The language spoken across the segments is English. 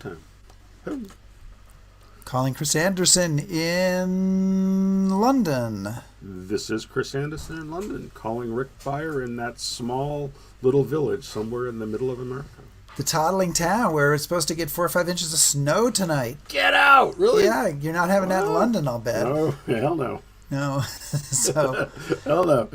time. Oh. Calling Chris Anderson in London. This is Chris Anderson in London, calling Rick Beyer in that small little village somewhere in the middle of America. The toddling town where it's supposed to get 4 or 5 inches of snow tonight. Get out! Really? Yeah, you're not having that in London, I'll bet. No, hell no. No. So, hell no.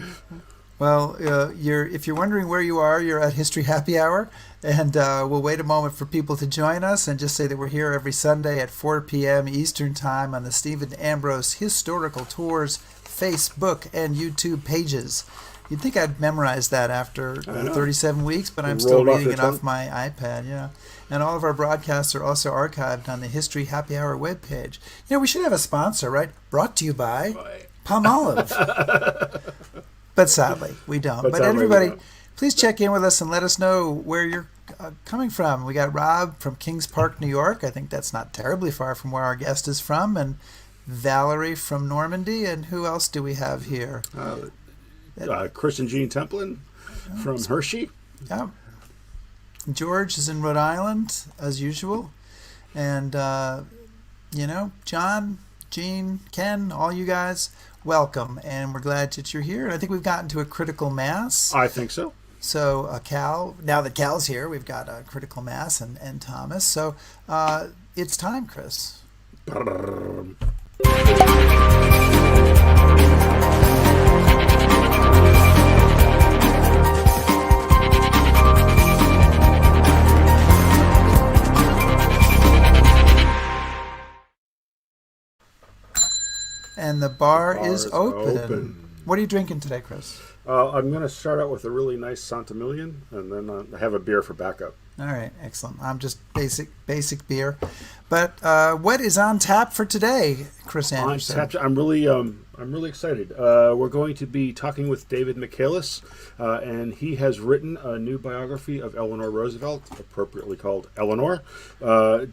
Well, if you're wondering where you are, you're at History Happy Hour, and we'll wait a moment for people to join us and just say that we're here every Sunday at 4 p.m. Eastern Time on the Stephen Ambrose Historical Tours Facebook and YouTube pages. You'd think I'd memorize that after 37 weeks, but I'm still reading it off my iPad, yeah. And all of our broadcasts are also archived on the History Happy Hour webpage. You know, we should have a sponsor, right? Brought to you by Palmolive. But sadly, we don't. But everybody, please check in with us and let us know where you're coming from. We got Rob from Kings Park, New York. I think that's not terribly far from where our guest is from. And Valerie from Normandy. And who else do we have here? Chris and Jean Templin from Hershey. Yeah. George is in Rhode Island, as usual. And, John, Jean, Ken, all you guys, welcome. And we're glad that you're here. And I think we've gotten to a critical mass. I think so. So Cal, now that Cal's here, we've got a critical mass and Thomas. So it's time, Chris. And the bar is open. What are you drinking today, Chris? I'm going to start out with a really nice Santamillion, and then I have a beer for backup. All right, excellent. I'm just basic beer. But what is on tap for today, Chris Anderson? On tap, I'm really excited. We're going to be talking with David Michaelis, and he has written a new biography of Eleanor Roosevelt, appropriately called Eleanor.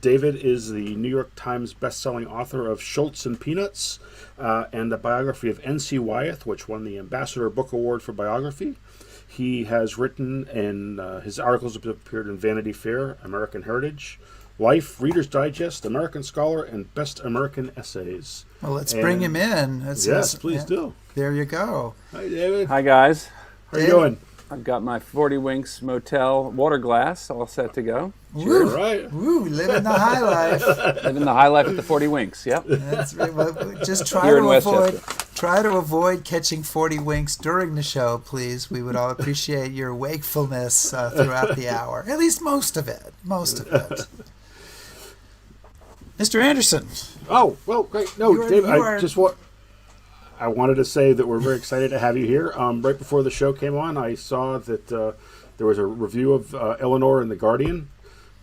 David is the New York Times bestselling author of Schulz and Peanuts, and the biography of N.C. Wyeth, which won the Ambassador Book Award for Biography. He has written, and his articles have appeared in Vanity Fair, American Heritage, Life, Reader's Digest, American Scholar, and Best American Essays. Well, let's bring him in. Please do. There you go. Hi, David. Hi, guys. How are you doing? I've got my 40 Winks Motel water glass all set to go. Woo, right. Woo, living the high life. Living the high life at the 40 Winks, yep. That's right. Well, just Here in Westchester. try to avoid catching 40 winks during the show, please. We would all appreciate your wakefulness throughout the hour. At least most of it. Mr. Anderson. Oh, well, great. No, David, I wanted to say that we're very excited to have you here. Right before the show came on, I saw that there was a review of Eleanor in The Guardian,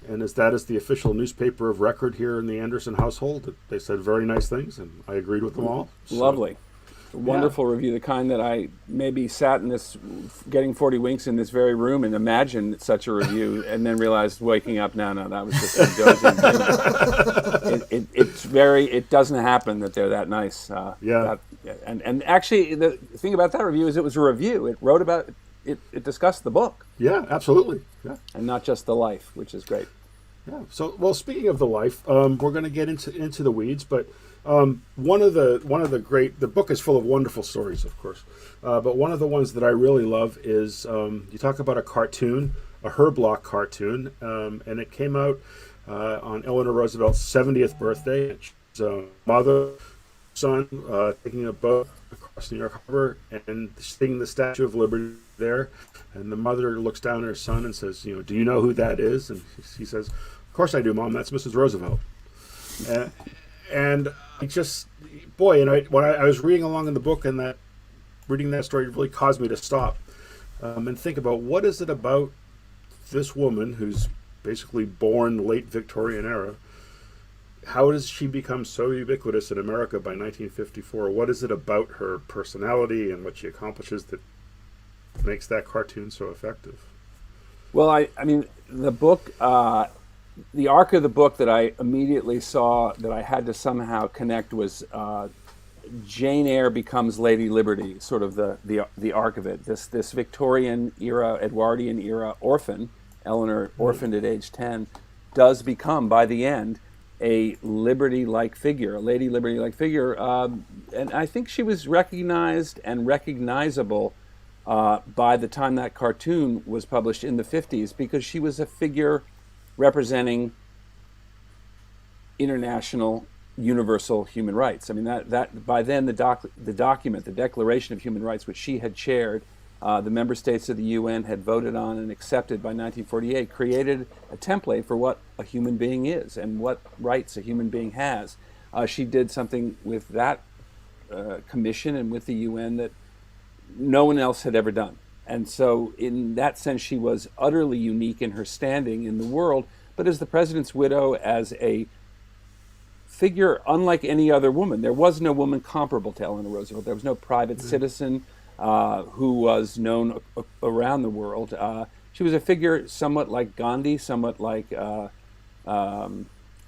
and as that is the official newspaper of record here in the Anderson household, they said very nice things, and I agreed with them all. So, lovely. Wonderful review, the kind that I maybe sat in this, getting 40 winks in this very room and imagined such a review, and then realized waking up, no, that was just a dozing. It doesn't happen that they're that nice. And actually, the thing about that review is it was a review. It wrote about, it discussed the book. Yeah, absolutely. Yeah. And not just the life, which is great. Yeah. So, well, speaking of the life, we're going to get into the weeds, but one of the great, the book is full of wonderful stories, of course, but one of the ones that I really love is you talk about a cartoon, a Herblock cartoon, and it came out on Eleanor Roosevelt's 70th birthday. She's a mother, son, taking a boat across New York Harbor and seeing the Statue of Liberty there, and the mother looks down at her son and says, do you know who that is? And he says, of course I do, Mom, that's Mrs. Roosevelt. And I just, when I was reading along in the book, and reading that story really caused me to stop and think about what is it about this woman who's basically born late Victorian era. How does she become so ubiquitous in America by 1954? What is it about her personality and what she accomplishes that makes that cartoon so effective? Well, I mean, the book, the arc of the book that I immediately saw that I had to somehow connect was Jane Eyre becomes Lady Liberty, sort of the arc of it. This Victorian era, Edwardian era orphan, Eleanor orphaned at age 10, does become, by the end, a liberty-like figure, a lady liberty-like figure. And I think she was recognized and recognizable by the time that cartoon was published in the 50s, because she was a figure representing international, universal human rights. I mean, that by then the document, the Declaration of Human Rights, which she had chaired, the member states of the UN had voted on and accepted by 1948, created a template for what a human being is and what rights a human being has. She did something with that commission and with the UN that no one else had ever done. And so in that sense, she was utterly unique in her standing in the world. But as the president's widow, as a figure unlike any other woman, there was no woman comparable to Eleanor Roosevelt. There was no private citizen who was known around the world. She was a figure somewhat like Gandhi, somewhat like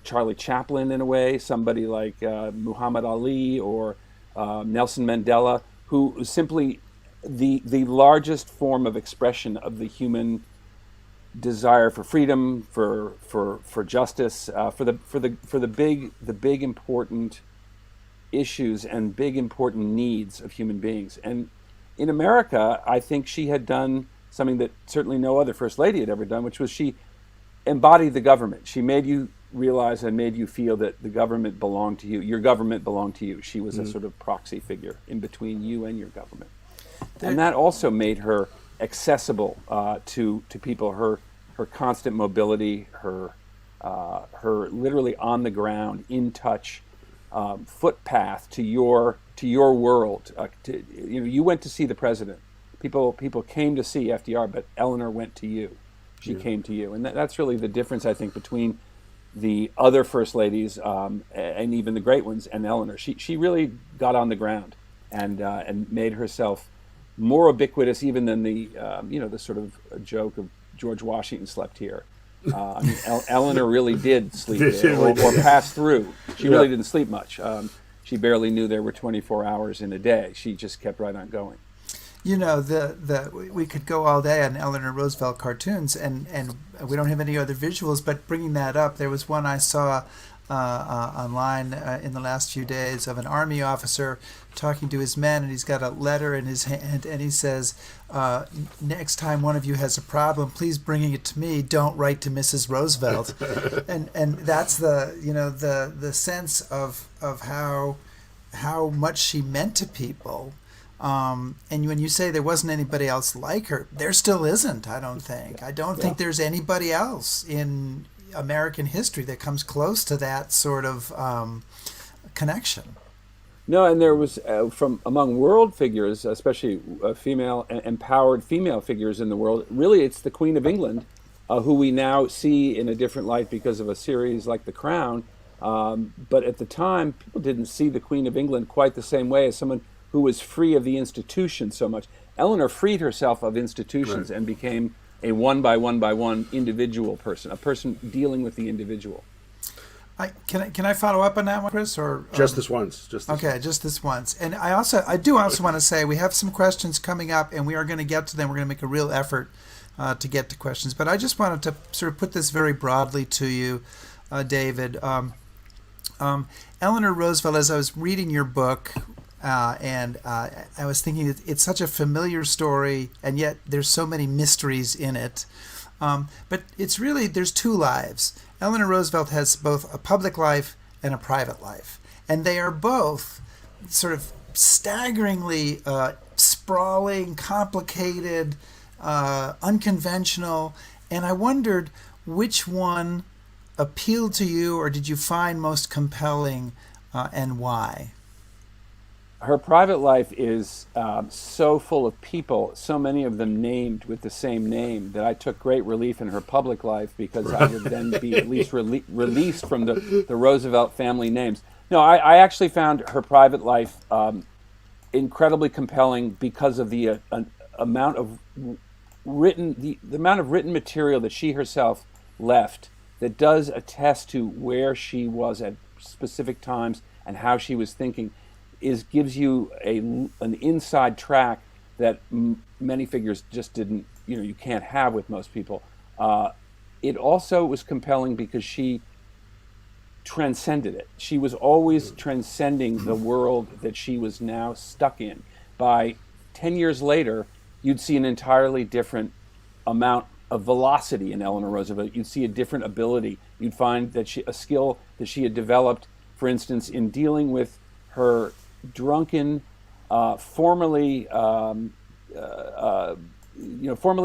Charlie Chaplin in a way, somebody like Muhammad Ali or Nelson Mandela, who simply the largest form of expression of the human desire for freedom, for justice, for the big important issues and big important needs of human beings. And in America, I think she had done something that certainly no other First Lady had ever done, which was she embodied the government. She made you realize and made you feel that the government belonged to you. Your government belonged to you. She was a sort of proxy figure in between you and your government. And that also made her accessible to people. Her constant mobility, her literally on the ground, in touch footpath to your world. You went to see the president. People came to see FDR, but Eleanor went to you. She came to you, and that's really the difference, I think, between the other first ladies and even the great ones and Eleanor. She really got on the ground and made herself more ubiquitous even than the sort of joke of George Washington slept here. I mean, Eleanor really did sleep there, or pass through. She really didn't sleep much. She barely knew there were 24 hours in a day. She just kept right on going. You know, we could go all day on Eleanor Roosevelt cartoons, and we don't have any other visuals, but bringing that up, there was one I saw online in the last few days of an Army officer talking to his men, and he's got a letter in his hand, and he says, next time one of you has a problem, please bring it to me. Don't write to Mrs. Roosevelt. and that's the sense of how much she meant to people. And when you say there wasn't anybody else like her, there still isn't, I don't think. I don't think there's anybody else in American history that comes close to that sort of connection. No, and there was, from among world figures, especially empowered female figures in the world, really it's the Queen of England, who we now see in a different light because of a series like The Crown. But at the time, people didn't see the Queen of England quite the same way as someone who was free of the institutions so much. Eleanor freed herself of institutions and became a one by one individual person, a person dealing with the individual. Can I follow up on that one, Chris? Or just this once? Just this once. And I do also want to say we have some questions coming up, and we are going to get to them. We're going to make a real effort to get to questions. But I just wanted to sort of put this very broadly to you, David. Eleanor Roosevelt, as I was reading your book, and I was thinking that it's such a familiar story, and yet there's so many mysteries in it. But it's really, there's two lives. Eleanor Roosevelt has both a public life and a private life. And they are both sort of staggeringly sprawling, complicated, unconventional. And I wondered which one appealed to you, or did you find most compelling, and why? Her private life is so full of people, so many of them named with the same name, that I took great relief in her public life because I would then be at least released from the Roosevelt family names. No, I actually found her private life incredibly compelling because of the amount of written material that she herself left that does attest to where she was at specific times and how she was thinking. Gives you an inside track that many figures just didn't, you can't have with most people. it also was compelling because she transcended it. She was always transcending the world that she was now stuck in. By 10 years later, you'd see an entirely different amount of velocity in Eleanor Roosevelt. You'd see a different ability. You'd find that a skill that she had developed, for instance, in dealing with her drunken, formerly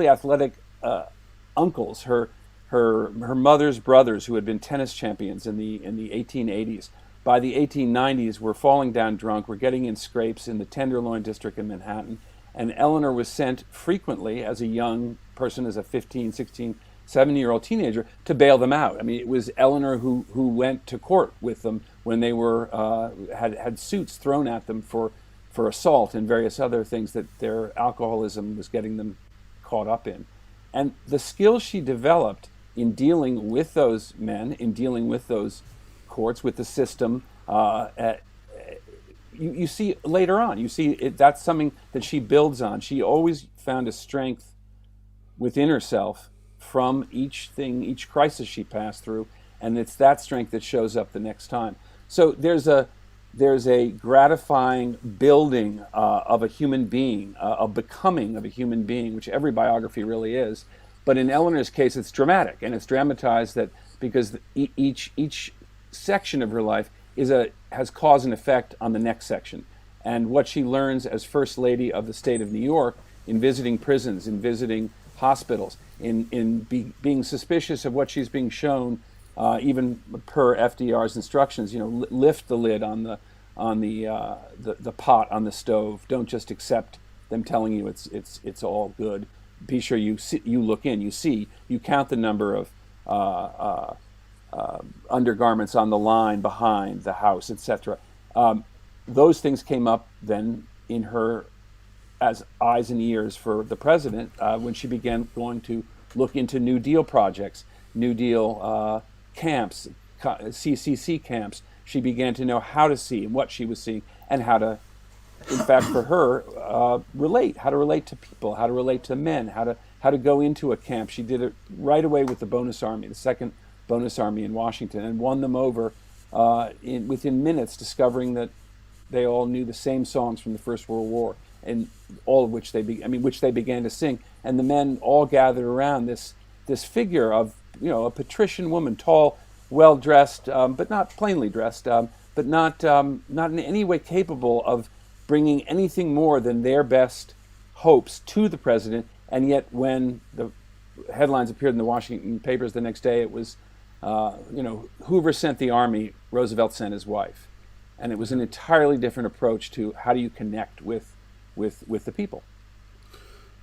athletic uncles, her mother's brothers, who had been tennis champions in the 1880s. By the 1890s, were falling down drunk, were getting in scrapes in the Tenderloin district in Manhattan, and Eleanor was sent frequently as a young person, as a 15, 16, 17-year-old teenager, to bail them out. I mean, it was Eleanor who went to court with them when they were had suits thrown at them for assault and various other things that their alcoholism was getting them caught up in. And the skills she developed in dealing with those men, in dealing with those courts, with the system, you see later on, you see that's something that she builds on. She always found a strength within herself from each crisis she passed through, and it's that strength that shows up the next time. So there's a gratifying building of a human being, a becoming of a human being, which every biography really is. But in Eleanor's case, it's dramatic, and it's dramatized that because each section of her life has cause and effect on the next section. And what she learns as First Lady of the state of New York in visiting prisons, in visiting hospitals, in being suspicious of what she's being shown, even per FDR's instructions, lift the lid on the pot on the stove. Don't just accept them telling you it's all good. Be sure you look in, you see, you count the number of undergarments on the line behind the house, etc. Those things came up then in her as eyes and ears for the president when she began going to look into New Deal projects, New Deal camps, CCC camps. She began to know how to see and what she was seeing, and how to, in fact, for her, how to relate to people, how to relate to men, how to go into a camp. She did it right away with the Bonus Army, the Second Bonus Army in Washington, and won them over within minutes, discovering that they all knew the same songs from the First World War, and all of which they began to sing. And the men all gathered around this figure of a patrician woman, tall, well dressed, but not plainly dressed, but not in any way capable of bringing anything more than their best hopes to the president. And yet, when the headlines appeared in the Washington papers the next day, it was, Hoover sent the army, Roosevelt sent his wife. And it was an entirely different approach to how do you connect with the people.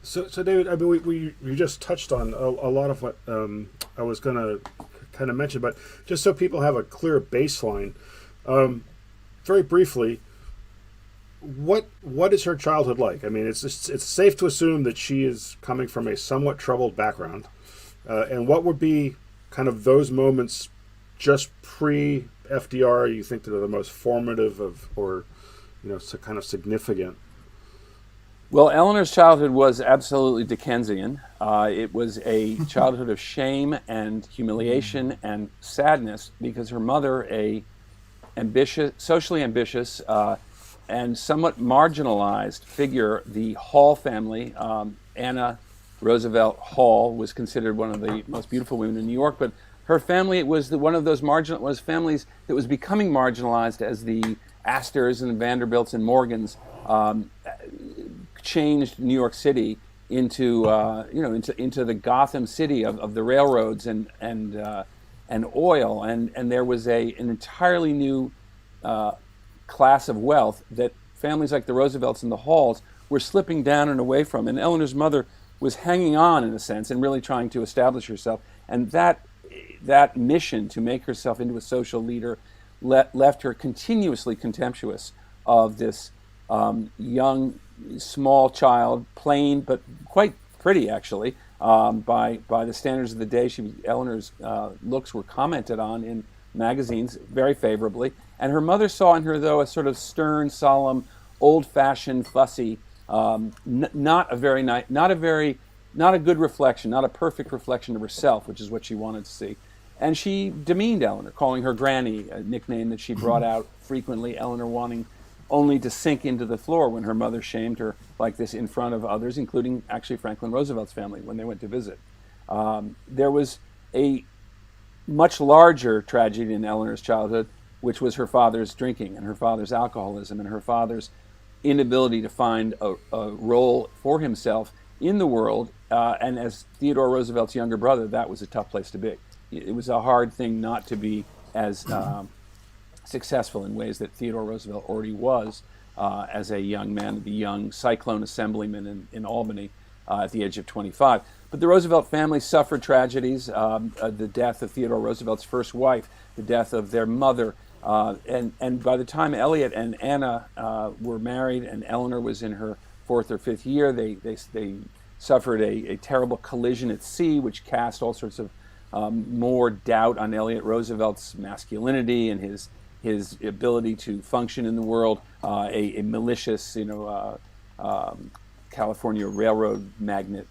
So David, I mean, we just touched on a lot of what I was going to kind of mention, but just so people have a clear baseline, very briefly, what is her childhood like? I mean, it's safe to assume that she is coming from a somewhat troubled background, and what would be kind of those moments just pre-FDR you think that are the most formative or so kind of significant? Well, Eleanor's childhood was absolutely Dickensian. It was a childhood of shame and humiliation and sadness because her mother, a socially ambitious and somewhat marginalized figure, the Hall family, Anna Roosevelt Hall was considered one of the most beautiful women in New York, but her family was one of those families that was becoming marginalized as the Astors and Vanderbilts and Morgans changed New York City into the Gotham City of the railroads and oil, and there was an entirely new class of wealth that families like the Roosevelts and the Halls were slipping down and away from. And Eleanor's mother was hanging on, in a sense, and really trying to establish herself. And that mission to make herself into a social leader left her continuously contemptuous of this young, small child, plain but quite pretty, actually, by the standards of the day. Eleanor's looks were commented on in magazines very favorably, and her mother saw in her, though, a sort of stern, solemn, old-fashioned, fussy, not a very not a good reflection, not a perfect reflection of herself, which is what she wanted to see. And she demeaned Eleanor, calling her Granny, a nickname that she brought out frequently, Eleanor wanting only to sink into the floor when her mother shamed her like this in front of others, including actually Franklin Roosevelt's family when they went to visit. There was a much larger tragedy in Eleanor's childhood, which was her father's drinking and her father's alcoholism and her father's inability to find a role for himself in the world. And as Theodore Roosevelt's younger brother, that was a tough place to be. It was a hard thing not to be as successful in ways that Theodore Roosevelt already was as a young man, the young Cyclone assemblyman in Albany at the age of 25. But the Roosevelt family suffered tragedies, the death of Theodore Roosevelt's first wife, the death of their mother, and by the time Elliot and Anna were married and Eleanor was in her 4th or 5th year, they suffered a terrible collision at sea, which cast all sorts of more doubt on Elliot Roosevelt's masculinity and his ability to function in the world. A malicious, California railroad magnate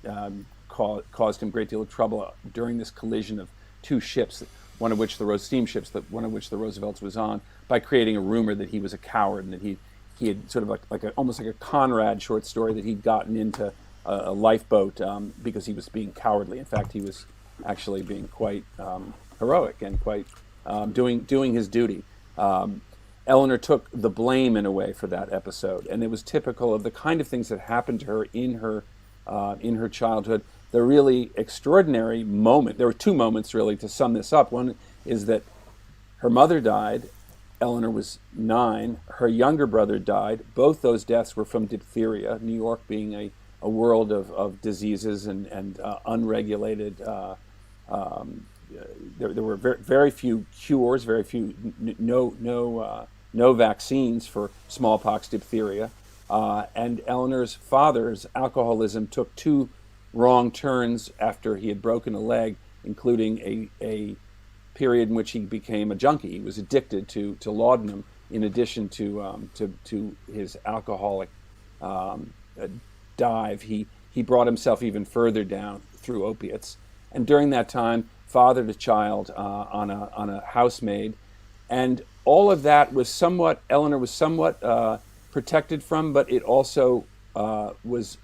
caused him a great deal of trouble during this collision of two ships, one of which the Roosevelts was on, by creating a rumor that he was a coward and that he had sort of almost like a Conrad short story that he'd gotten into a lifeboat because he was being cowardly. In fact, he was actually being quite heroic and quite doing his duty. Eleanor took the blame in a way for that episode, and it was typical of the kind of things that happened to her in her childhood. The really extraordinary moment, there were two moments really to sum this up. One is that her mother died, Eleanor was 9, her younger brother died. Both those deaths were from diphtheria, New York being a world of diseases and unregulated. There were very few cures, very few, no vaccines for smallpox, diphtheria, and Eleanor's father's alcoholism took 2 wrong turns after he had broken a leg, including a period in which he became a junkie. He was addicted to laudanum in addition to his alcoholic dive. He brought himself even further down through opiates, and during that time fathered a child on a housemaid, and all of that was Eleanor was somewhat protected from, but it also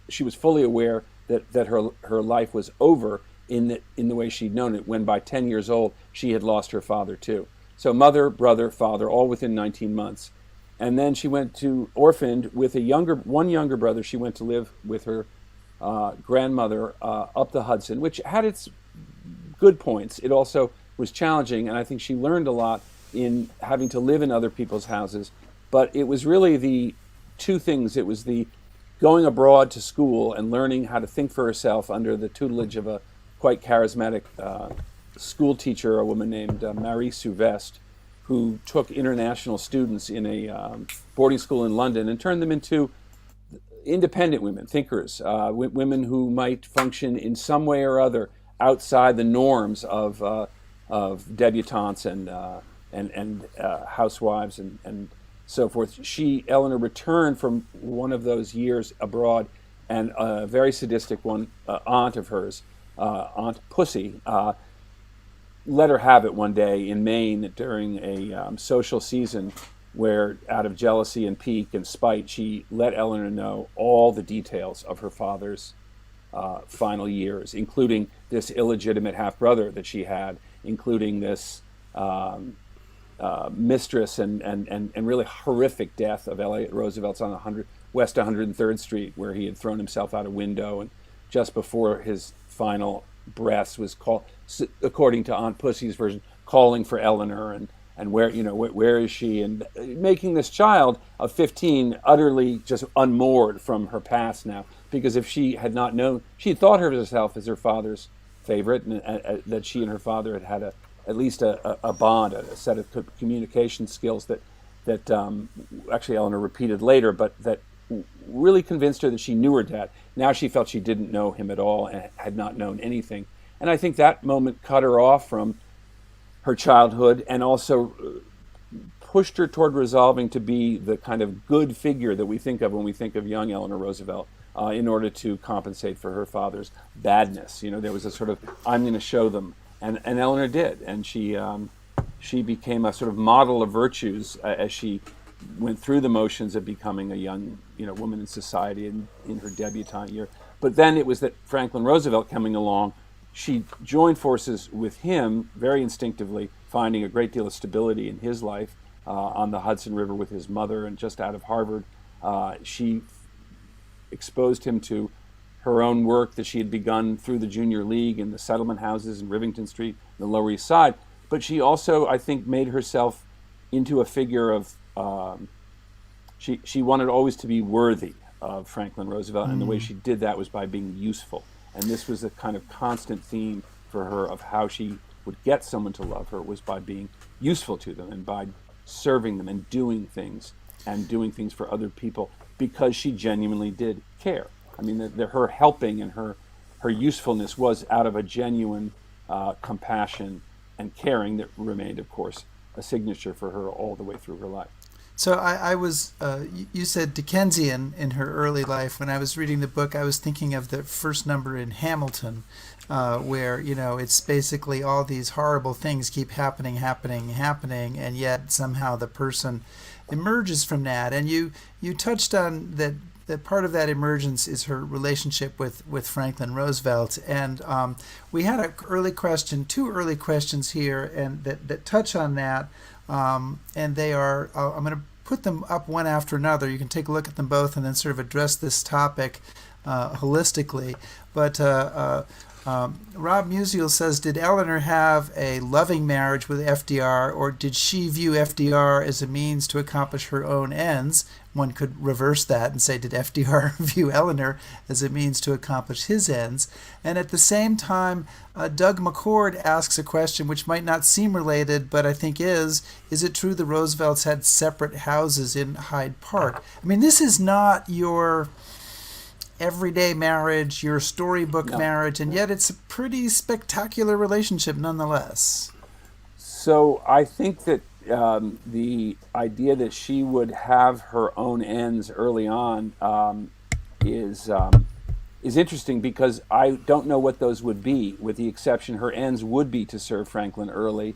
she was fully aware that her life was over in the way she'd known it, when by 10 years old she had lost her father too. So mother, brother, father, all within 19 months. And then she went to orphaned with one younger brother. She went to live with her grandmother up the Hudson, which had its good points. It also was challenging, and I think she learned a lot in having to live in other people's houses. But it was really the two things. It was the going abroad to school and learning how to think for herself under the tutelage of a quite charismatic school teacher, a woman named Marie Souvestre, who took international students in a boarding school in London and turned them into independent women, thinkers, women who might function in some way or other outside the norms of debutantes and housewives and so forth. Eleanor returned from one of those years abroad, and a very sadistic one, aunt of hers, Aunt Pussy, let her have it one day in Maine during a social season where, out of jealousy and pique and spite, she let Eleanor know all the details of her father's final years, including this illegitimate half-brother that she had, including this mistress and really horrific death of Elliot Roosevelt's on West 103rd Street, where he had thrown himself out a window, and just before his final breaths was called, according to Aunt Pussy's version, calling for Eleanor and where is she, and making this child of 15 utterly just unmoored from her past now, because if she had not known, she had thought of herself as her father's favorite, and that she and her father had at least a bond, a set of communication skills that actually Eleanor repeated later, but that really convinced her that she knew her dad. Now she felt she didn't know him at all and had not known anything. And I think that moment cut her off from her childhood and also pushed her toward resolving to be the kind of good figure that we think of when we think of young Eleanor Roosevelt, in order to compensate for her father's badness. There was a sort of, I'm going to show them, and Eleanor did, and she became a sort of model of virtues as she went through the motions of becoming a young woman in society in her debutante year. But then it was that Franklin Roosevelt coming along, she joined forces with him very instinctively, finding a great deal of stability in his life on the Hudson River with his mother, and just out of Harvard. She exposed him to her own work that she had begun through the Junior League in the settlement houses in Rivington Street, the Lower East Side. But she also, I think, made herself into a figure of, she wanted always to be worthy of Franklin Roosevelt, and the way she did that was by being useful. And this was a kind of constant theme for her of how she would get someone to love her, was by being useful to them and by serving them and doing things for other people, because she genuinely did care. I mean, her helping and her usefulness was out of a genuine compassion and caring that remained, of course, a signature for her all the way through her life. So I was, you said Dickensian in her early life. When I was reading the book, I was thinking of the first number in Hamilton, where, it's basically all these horrible things keep happening, and yet somehow the person emerges from that. And you touched on that part of that emergence is her relationship with Franklin Roosevelt. And we had two early questions here, and that touch on that. And they are, I'm going to put them up one after another. You can take a look at them both and then sort of address this topic holistically. But Rob Musial says, did Eleanor have a loving marriage with FDR, or did she view FDR as a means to accomplish her own ends? One could reverse that and say, did FDR view Eleanor as a means to accomplish his ends? And at the same time, Doug McCord asks a question which might not seem related, but I think is it true the Roosevelts had separate houses in Hyde Park? I mean, this is not your everyday marriage, your storybook marriage, and yet it's a pretty spectacular relationship nonetheless. So I think that the idea that she would have her own ends early on is interesting, because I don't know what those would be, with the exception her ends would be to serve Franklin early.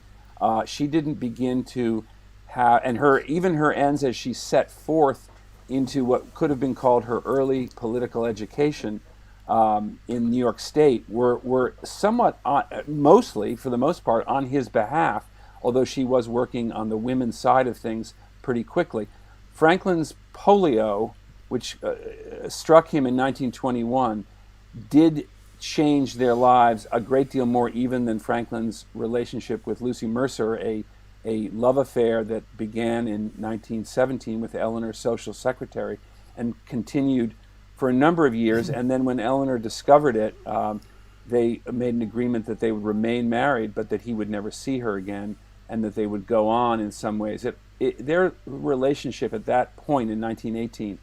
She didn't begin to have, and even her ends as she set forth into what could have been called her early political education in New York State were somewhat, mostly, for the most part, on his behalf, although she was working on the women's side of things pretty quickly. Franklin's polio, which struck him in 1921, did change their lives a great deal more even than Franklin's relationship with Lucy Mercer, a love affair that began in 1917 with Eleanor's social secretary and continued for a number of years. And then when Eleanor discovered it, they made an agreement that they would remain married, but that he would never see her again, and that they would go on in some ways. Their relationship at that point in 1918,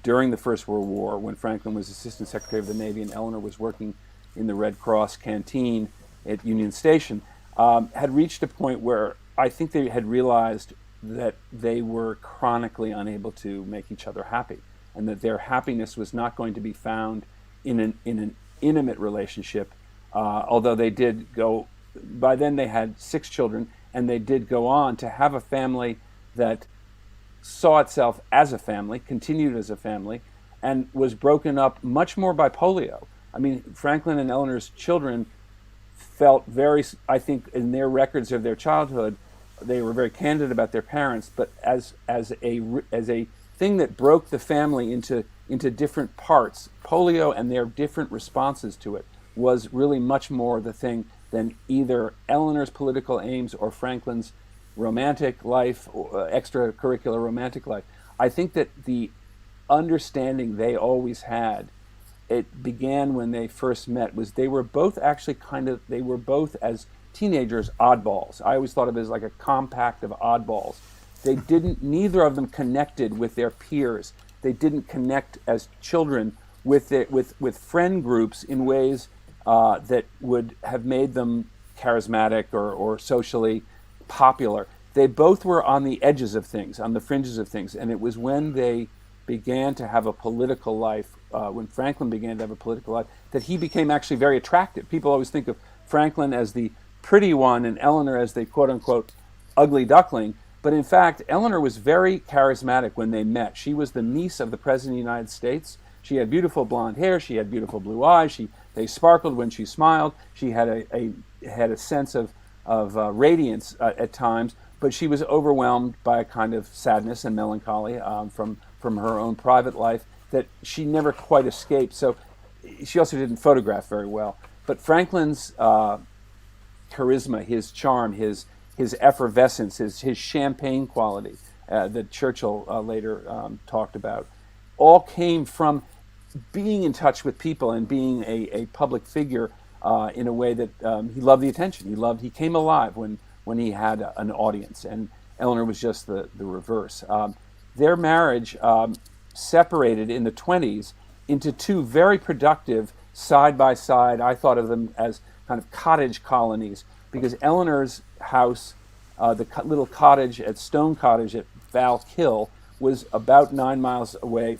during the First World War, when Franklin was Assistant Secretary of the Navy and Eleanor was working in the Red Cross canteen at Union Station, had reached a point where I think they had realized that they were chronically unable to make each other happy, and that their happiness was not going to be found in an intimate relationship, although they did go, by then they had 6 children, and they did go on to have a family that saw itself as a family, continued as a family, and was broken up much more by polio. I mean, Franklin and Eleanor's children felt very, I think, in their records of their childhood, they were very candid about their parents, but as a thing that broke the family into different parts, polio and their different responses to it was really much more the thing than either Eleanor's political aims or Franklin's romantic life, or extracurricular romantic life. I think that the understanding they always had, it began when they first met, was they were both actually they were both as teenagers oddballs. I always thought of it as like a compact of oddballs. They didn't, neither of them connected with their peers. They didn't connect as children with friend groups in ways that would have made them charismatic or socially popular. They both were on the edges of things, on the fringes of things, and it was when they began to have a political life when Franklin began to have a political life, that he became actually very attractive. People always think of Franklin as the pretty one and Eleanor as the quote-unquote ugly duckling. But in fact, Eleanor was very charismatic when they met. She was the niece of the President of the United States. She had beautiful blonde hair. She had beautiful blue eyes. They sparkled when she smiled. She had a sense of radiance at times, but she was overwhelmed by a kind of sadness and melancholy from her own private life that she never quite escaped. So she also didn't photograph very well. But Franklin's charisma, his charm, his effervescence, his champagne quality that Churchill later talked about, all came from being in touch with people and being a public figure in a way that he loved the attention. He came alive when he had an audience, and Eleanor was just the reverse. Their marriage separated in the 20s into two very productive side-by-side, I thought of them as kind of cottage colonies, because Eleanor's house, the little cottage at Stone Cottage at Valkill, was about 3 miles away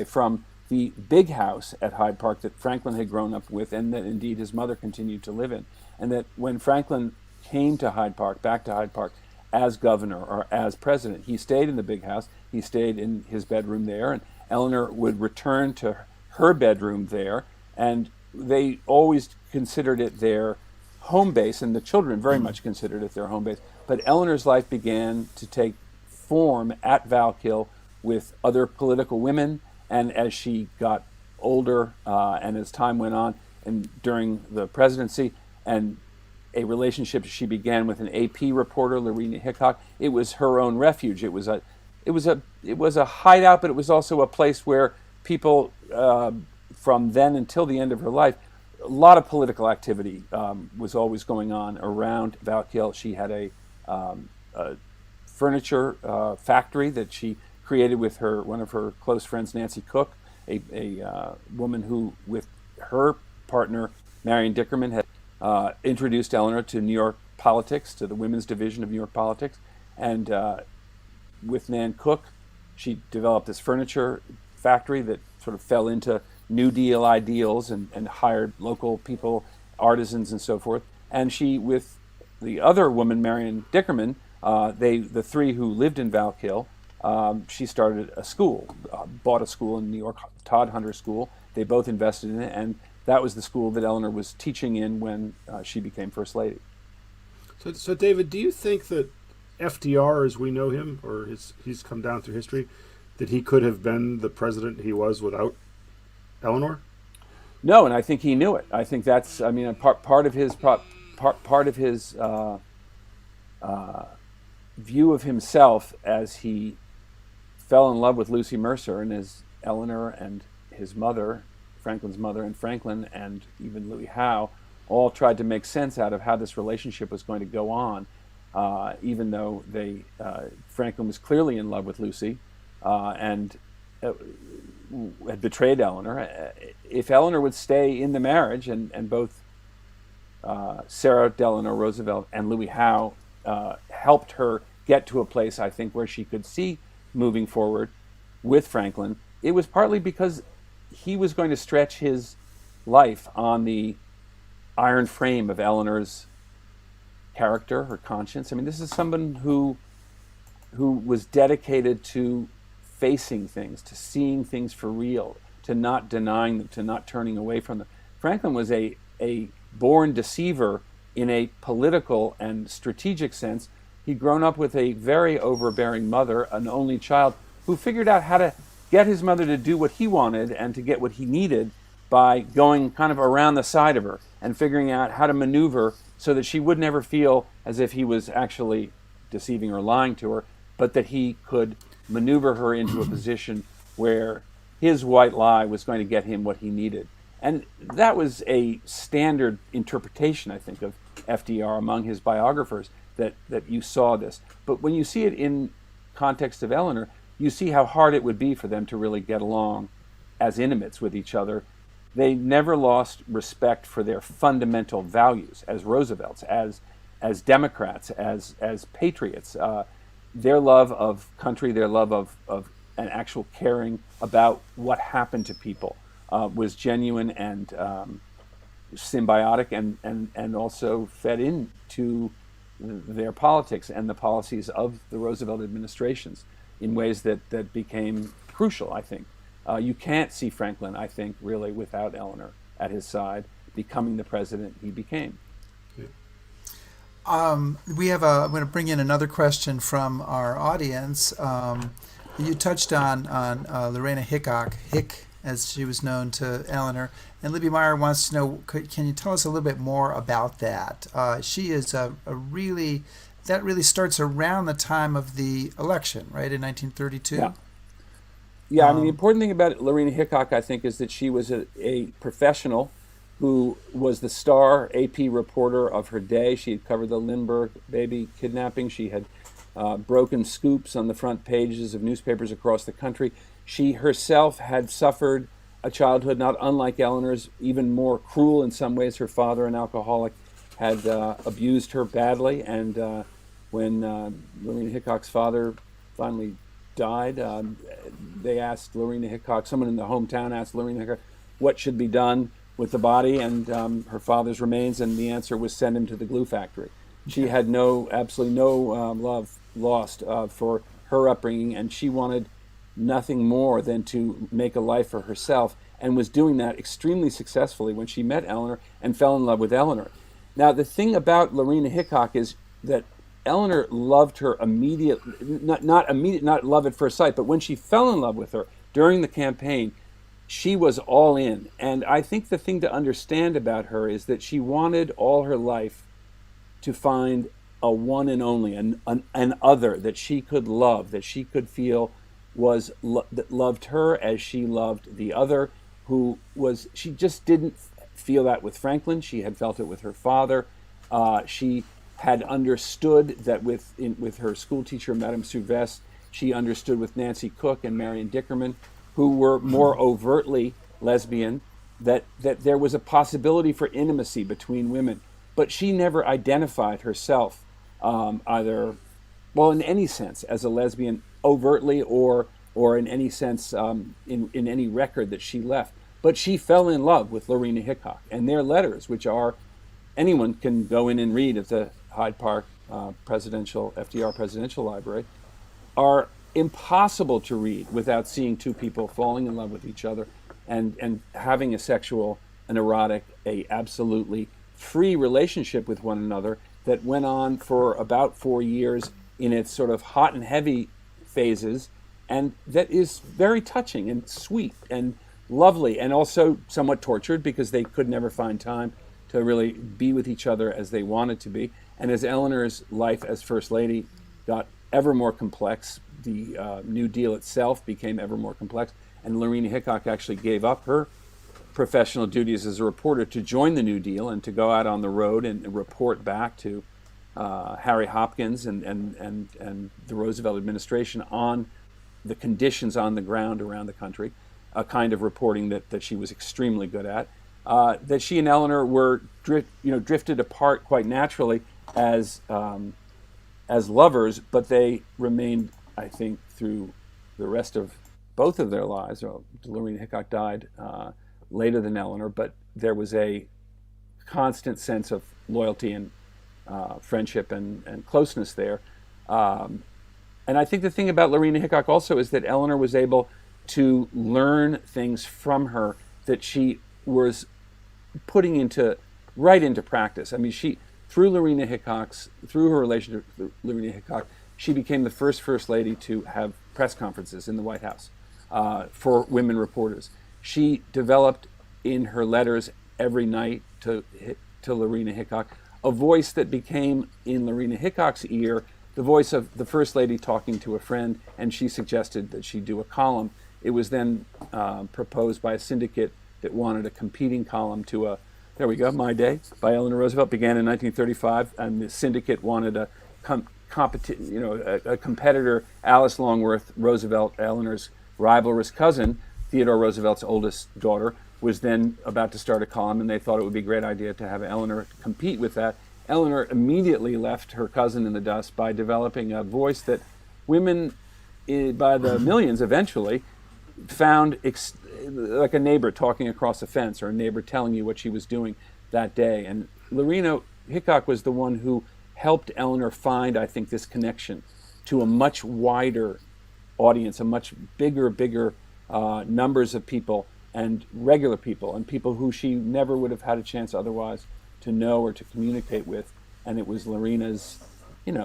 from the big house at Hyde Park that Franklin had grown up with, and that indeed his mother continued to live in. And that when Franklin came to Hyde Park, back to Hyde Park, as governor or as president, he stayed in the big house. He stayed in his bedroom there, and Eleanor would return to her bedroom there, and they always considered it their home base, and the children very much considered it their home base. But Eleanor's life began to take form at Valkill with other political women, and as she got older and as time went on, and during the presidency, and a relationship she began with an AP reporter, Lorena Hickok, it was her own refuge. It was a hideout, but it was also a place where people from then until the end of her life, a lot of political activity was always going on around Valkill. She had a furniture factory that she created with one of her close friends, Nancy Cook, a woman who, with her partner, Marion Dickerman, had introduced Eleanor to New York politics, to the women's division of New York politics. And with Nan Cook, she developed this furniture factory that sort of fell into New Deal ideals and hired local people, artisans and so forth. And she, with the other woman, Marion Dickerman, the three who lived in Valkill, she started a school, bought a school in New York, Todd Hunter School. They both invested in it, and that was the school that Eleanor was teaching in when she became First Lady. So David, do you think that FDR, as we know him, or he's come down through history, that he could have been the president he was without Eleanor? No, and I think he knew it. I think that's, part of his view of himself as he fell in love with Lucy Mercer, and as Eleanor and his mother, Franklin's mother, and Franklin and even Louis Howe all tried to make sense out of how this relationship was going to go on, even though Franklin was clearly in love with Lucy and had betrayed Eleanor. If Eleanor would stay in the marriage, and both Sarah Delano Roosevelt and Louis Howe helped her get to a place, I think, where she could see moving forward with Franklin, it was partly because he was going to stretch his life on the iron frame of Eleanor's character, her conscience. I mean, this is someone who was dedicated to facing things, to seeing things for real, to not denying them, to not turning away from them. Franklin was a born deceiver in a political and strategic sense. He'd grown up with a very overbearing mother, an only child, who figured out how to get his mother to do what he wanted and to get what he needed by going kind of around the side of her and figuring out how to maneuver so that she would never feel as if he was actually deceiving or lying to her, but that he could maneuver her into a position where his white lie was going to get him what he needed. And that was a standard interpretation, I think, of FDR among his biographers, that you saw this. But when you see it in context of Eleanor, you see how hard it would be for them to really get along as intimates with each other. They never lost respect for their fundamental values as Roosevelts, as Democrats, as patriots. Their love of country, their love of an actual caring about what happened to people was genuine and symbiotic, and also fed into their politics and the policies of the Roosevelt administrations in ways that became crucial, I think. You can't see Franklin, I think, really without Eleanor at his side, becoming the president he became. I'm going to bring in another question from our audience. You touched on Lorena Hickok, Hick, as she was known to Eleanor, and Libby Meyer wants to know, can you tell us a little bit more about that? She is that really starts around the time of the election, right, in 1932? Yeah. Yeah, I mean, the important thing about Lorena Hickok, I think, is that she was a professional who was the star AP reporter of her day. She had covered the Lindbergh baby kidnapping. She had broken scoops on the front pages of newspapers across the country. She herself had suffered a childhood not unlike Eleanor's, even more cruel in some ways. Her father, an alcoholic, had abused her badly, and when Lorena Hickok's father finally died, they asked Lorena Hickok, someone in the hometown asked Lorena Hickok what should be done with the body and her father's remains, and the answer was send him to the glue factory. She had absolutely no love lost for her upbringing, and she wanted nothing more than to make a life for herself, and was doing that extremely successfully when she met Eleanor and fell in love with Eleanor. Now, the thing about Lorena Hickok is that Eleanor loved her immediately, not love at first sight, but when she fell in love with her during the campaign, she was all in. And I think the thing to understand about her is that she wanted all her life to find a one and only, an other that she could love, that she could feel that loved her as she loved the other, she just didn't feel that with Franklin. She had felt it with her father. She had understood that with her school teacher, Madame Souvestre. She understood with Nancy Cook and Marion Dickerman, who were more overtly lesbian, that there was a possibility for intimacy between women. But she never identified herself in any sense, as a lesbian overtly or in any sense in any record that she left. But she fell in love with Lorena Hickok, and their letters, which anyone can go in and read at the Hyde Park FDR Presidential Library, are impossible to read without seeing two people falling in love with each other and having a sexual, an erotic, a absolutely free relationship with one another that went on for about 4 years in its sort of hot and heavy phases, and that is very touching and sweet and lovely, and also somewhat tortured because they could never find time to really be with each other as they wanted to be. And as Eleanor's life as First Lady got ever more complex, the New Deal itself became ever more complex, and Lorena Hickok actually gave up her professional duties as a reporter to join the New Deal and to go out on the road and report back to Harry Hopkins and the Roosevelt administration on the conditions on the ground around the country, a kind of reporting that she was extremely good at. That she and Eleanor were drifted apart quite naturally as lovers, but they remained, I think, through the rest of both of their lives. Lorena Hickok died later than Eleanor, but there was a constant sense of loyalty and friendship and closeness there. And I think the thing about Lorena Hickok also is that Eleanor was able to learn things from her that she was putting right into practice. I mean, through her relationship with Lorena Hickok, she became the first Lady to have press conferences in the White House for women reporters. She developed in her letters every night to Lorena Hickok a voice that became, in Lorena Hickok's ear, the voice of the First Lady talking to a friend, and she suggested that she do a column. It was then proposed by a syndicate that wanted a competing column to there we go, My Day by Eleanor Roosevelt began in 1935, and the syndicate wanted a competitor, Alice Longworth, Roosevelt, Eleanor's rivalrous cousin, Theodore Roosevelt's oldest daughter, was then about to start a column, and they thought it would be a great idea to have Eleanor compete with that. Eleanor immediately left her cousin in the dust by developing a voice that women by the millions eventually, found like a neighbor talking across a fence or a neighbor telling you what she was doing that day. And Lorena Hickok was the one who helped Eleanor find, I think, this connection to a much wider audience, a much bigger numbers of people and regular people and people who she never would have had a chance otherwise to know or to communicate with. And it was Lorena's,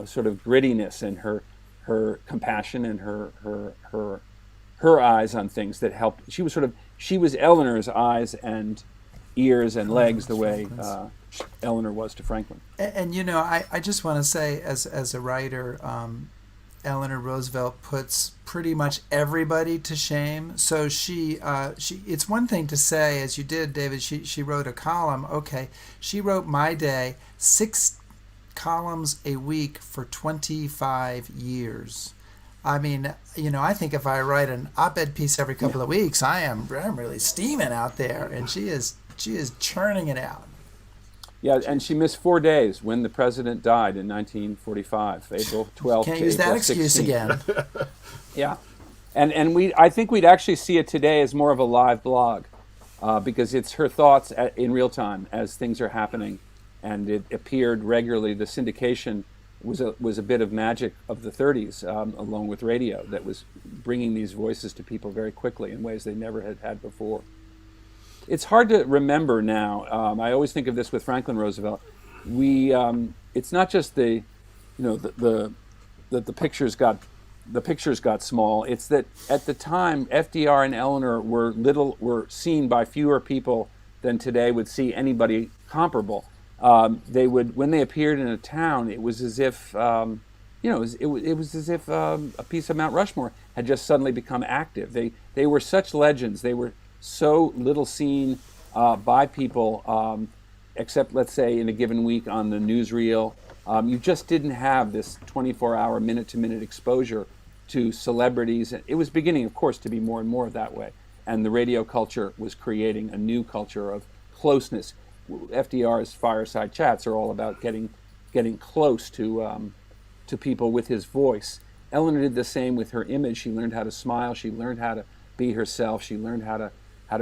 sort of grittiness and her compassion and her eyes on things that helped. She was Eleanor's eyes and ears and legs the way Eleanor was to Franklin. And I just want to say, as a writer, Eleanor Roosevelt puts pretty much everybody to shame. So she it's one thing to say, as you did, David, she wrote a column. Okay, she wrote My Day, 6 columns a week for 25 years. I mean, I think if I write an op-ed piece every couple of weeks, I'm really steaming out there, and she is churning it out. Yeah, and she missed 4 days when the president died in 1945, April 12th. Can't use that excuse again. Yeah, and I think we'd actually see it today as more of a live blog, because it's her thoughts in real time as things are happening, and it appeared regularly. The syndication was a bit of magic of the 30s, along with radio, that was bringing these voices to people very quickly in ways they never had before. It's hard to remember now. I always think of this with Franklin Roosevelt. It's not just the pictures got small. It's that at the time FDR and Eleanor were seen by fewer people than today would see anybody comparable. When they appeared in a town, it was as if it was as if a piece of Mount Rushmore had just suddenly become active. They were such legends. They were so little seen by people, except, let's say, in a given week on the newsreel. You just didn't have this 24-hour, minute-to-minute exposure to celebrities. It was beginning, of course, to be more and more that way. And the radio culture was creating a new culture of closeness. FDR's fireside chats are all about getting close to people with his voice. Eleanor did the same with her image. She learned how to smile. She learned how to be herself. She learned how to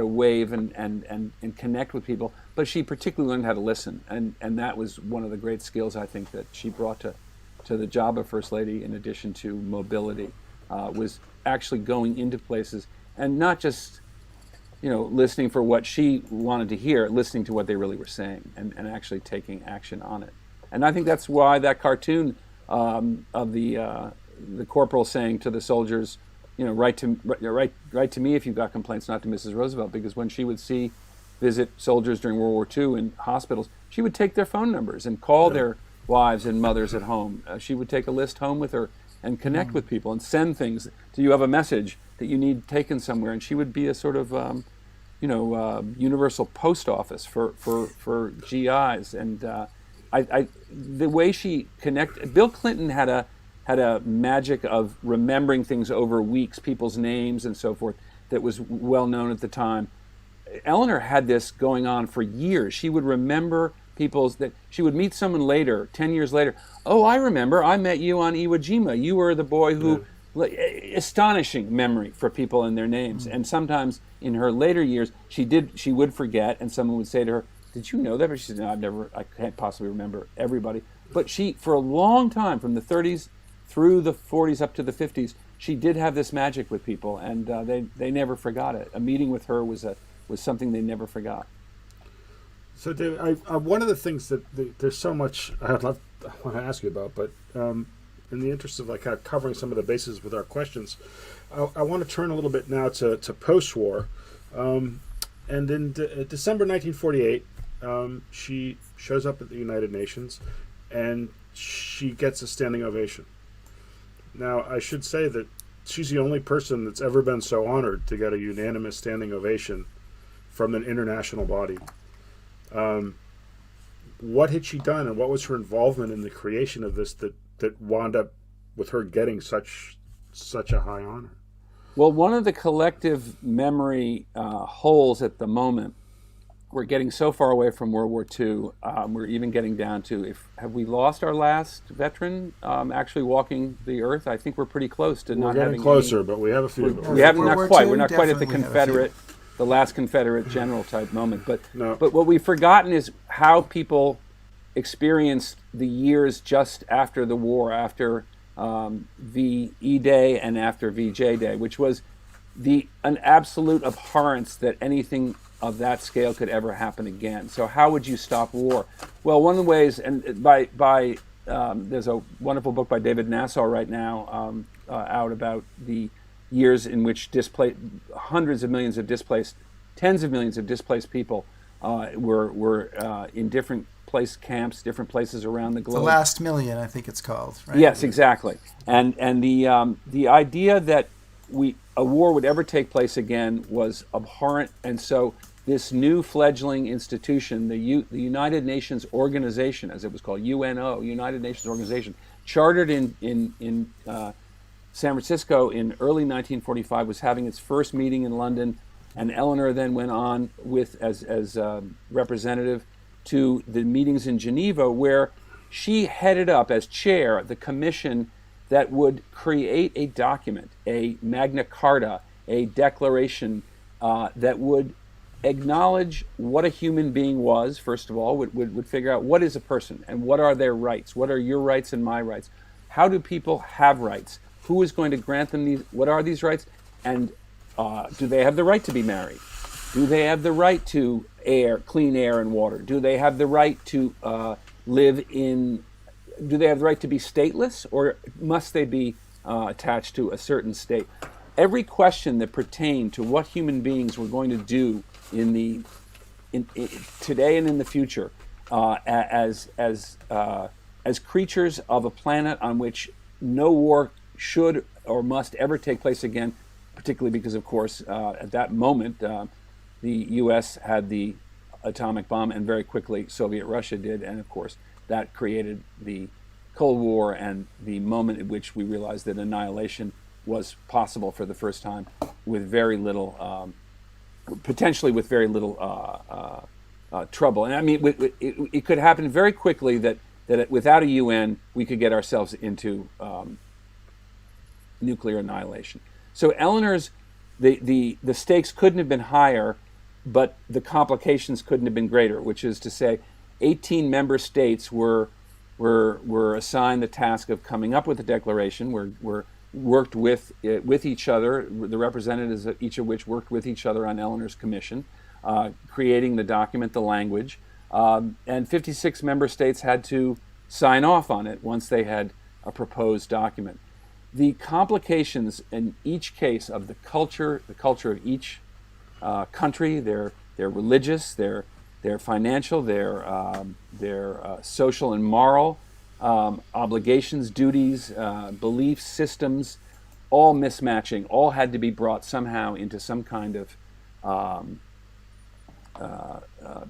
wave and connect with people. But she particularly learned how to listen. And that was one of the great skills, I think, that she brought to the job of First Lady, in addition to mobility, was actually going into places and not just listening for what she wanted to hear, listening to what they really were saying and actually taking action on it. And I think that's why that cartoon of the corporal saying to the soldiers, write to me if you've got complaints, not to Mrs. Roosevelt, because when she would visit soldiers during World War II in hospitals, she would take their phone numbers and call their wives and mothers at home. She would take a list home with her and connect with people and send things. Do you have a message that you need taken somewhere? And she would be a sort of universal post office for GIs. And the way she connected, Bill Clinton had a magic of remembering things over weeks, people's names and so forth, that was well known at the time. Eleanor had this going on for years. She would remember she would meet someone later, 10 years later. Oh, I remember, I met you on Iwo Jima. You were the boy who, astonishing memory for people and their names. And sometimes in her later years, she would forget, and someone would say to her, did you know that? But she said, no, I can't possibly remember everybody. But she, for a long time, from the 30s through the 40s up to the 50s, she did have this magic with people, and they never forgot it. A meeting with her was something they never forgot. So, David, one of the things that there's so much I want to ask you about, but in the interest of kind of covering some of the bases with our questions, I want to turn a little bit now to post-war. And in December 1948, she shows up at the United Nations, and she gets a standing ovation. Now, I should say that she's the only person that's ever been so honored to get a unanimous standing ovation from an international body. What had she done, and what was her involvement in the creation of this that wound up with her getting such a high honor? Well, one of the collective memory holes at the moment we're getting so far away from World War II. We're even getting down to have we lost our last veteran actually walking the earth? I think we're pretty close to not having. We're getting closer, but we have a few. We haven't, World not War quite. II, We're not quite at the definitely have a few. Confederate, the last Confederate general type moment. But No. but what we've forgotten is how people experienced the years just after the war, after VE Day and after VJ Day, which was an absolute abhorrence that anything of that scale could ever happen again. So how would you stop war? Well, one of the ways, and there's a wonderful book by David Nassau right now out about the years in which hundreds of millions of displaced, tens of millions of displaced people were in different camps, different places around the globe. The Last Million, I think it's called, right? Yes, exactly. And the idea that a war would ever take place again was abhorrent, and so this new fledgling institution, the United Nations Organization, as it was called, UNO, United Nations Organization, chartered in San Francisco in early 1945, was having its first meeting in London, and Eleanor then went on as representative to the meetings in Geneva, where she headed up as chair the commission that would create a document, a Magna Carta, a declaration that would acknowledge what a human being was, first of all, would figure out what is a person and what are their rights, what are your rights and my rights, how do people have rights, who is going to grant them these, what are these rights, and do they have the right to be married? Do they have the right to clean air and water? Do they have the right to do they have the right to be stateless, or must they be attached to a certain state? Every question that pertained to what human beings were going to do today and in the future as creatures of a planet on which no war should or must ever take place again, particularly because, of course, at that moment, the U.S. had the atomic bomb, and very quickly Soviet Russia did, and of course that created the Cold War and the moment at which we realized that annihilation was possible for the first time with very little, potentially with very little trouble. And I mean, it could happen very quickly that without a UN, we could get ourselves into nuclear annihilation. So Eleanor's, the stakes couldn't have been higher, but the complications couldn't have been greater, which is to say 18 member states were assigned the task of coming up with a declaration, were worked with each other, the representatives of each of which worked with each other on Eleanor's commission, creating the document, the language, and 56 member states had to sign off on it once they had a proposed document. The complications in each case of the culture of each country, their religious, their financial, their social and moral obligations, duties, beliefs, systems, all mismatching, all had to be brought somehow into some kind of